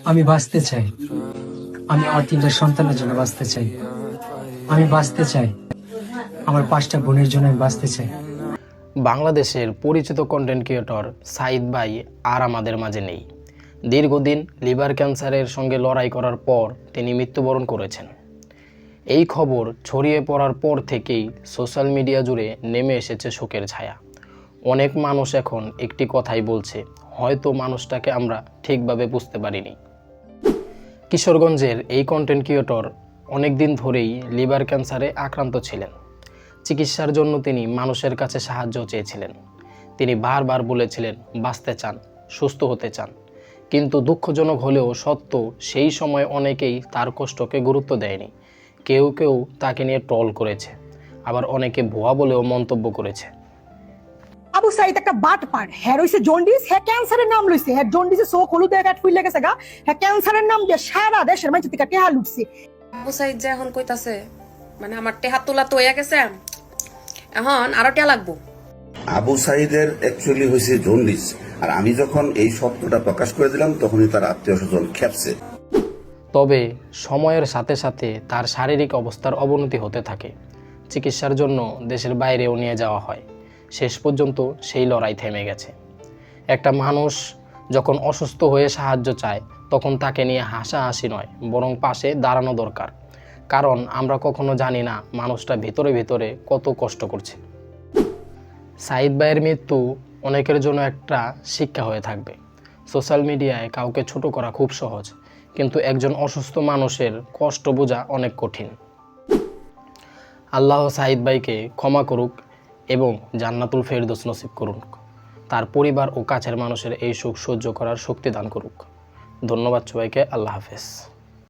আমি বাঁচতে চাই। আমি আমার 3টা সন্তানের জন্য বাঁচতে চাই। আমি বাঁচতে চাই। আমার 5টা বোনের জন্য আমি বাঁচতে চাই। বাংলাদেশের পরিচিত কন্টেন্ট ক্রিয়েটর সাঈদ ভাই আর আমাদের মাঝে নেই। দীর্ঘদিন লিভার ক্যান্সারের সঙ্গে লড়াই করার পর তিনি মৃত্যুবরণ করেছেন। এই খবর ছড়িয়ে পড়ার পর থেকেই সোশ্যাল মিডিয়া জুড়ে নেমে এসেছে শোকের ছায়া। অনেক মানুষ এখন একটি কথাই বলছে, হয়তো মানুষটাকে আমরা ঠিকভাবে বুঝতে পারিনি। কিশোরগঞ্জের এই কন্টেন্ট ক্রিয়েটর অনেক দিন ধরেই লিভার ক্যান্সারে আক্রান্ত ছিলেন। চিকিৎসার জন্য তিনি মানুষের কাছে সাহায্য চেয়েছিলেন। তিনি বারবার বলেছিলেন বাঁচতে চান, সুস্থ হতে চান। কিন্তু দুঃখজনক হলেও সত্য, সেই সময় অনেকেই তার কষ্টকে গুরুত্ব দেয়নি। কেউ কেউ তাকে নিয়ে ট্রল করেছে, আবার অনেকে ভুয়া বলেও মন্তব্য করেছে। আবু সাইদ একটা বাটপার, হ্যাঁ রইছে জন্ডিস, হ্যাঁ ক্যান্সারের নাম লইছে, হ্যাঁ জন্ডিসে চোখ হলুদ হয়ে ফুলে গেছে গা, হ্যাঁ ক্যান্সারের নাম দিয়ে সারা দেশের মানুষ থেকে টেহা লুটছে। আবু সাইদ যে এখন কইতাছে মানে আমার টেহা তোলা তো হইয়া গেছে, এখন আরো টেহা লাগবো। আবু সাইদের অ্যাকচুয়ালি হয়েছে জন্ডিস, আর আমি যখন এই সত্যটা প্রকাশ করে দিলাম তখনই তার আত্মীয় স্বজন খেপছে। তবে সময়ের সাথে সাথে তার শারীরিক অবস্থার অবনতি হতে থাকে। চিকিৎসার জন্য দেশের বাইরেও নিয়ে যাওয়া হয়। শেষ পর্যন্ত সেই লড়াই থেমে গেছে। একটা মানুষ যখন অসুস্থ হয়ে সাহায্য চায়, তখন তাকে নিয়ে হাসাহাসি নয়, বরং পাশে দাঁড়ানো দরকার। কারণ আমরা কখনো জানি না মানুষটা ভিতরে ভিতরে কত কষ্ট করছে। সাঈদ ভাইয়ের মৃত্যু অনেকের জন্য একটা শিক্ষা হয়ে থাকবে। সোশ্যাল মিডিয়ায় কাউকে ছোট করা খুব সহজ, কিন্তু একজন অসুস্থ মানুষের কষ্ট বোঝা অনেক কঠিন। আল্লাহ সাঈদ ভাইকে ক্ষমা করুক এবং জান্নাতুল ফেরদৌস নসিব করুক। তার পরিবার ও কাছের মানুষের এই সুখ সহ্য করার শক্তি দান করুক। ধন্যবাদ সবাইকে। আল্লাহ হাফেজ।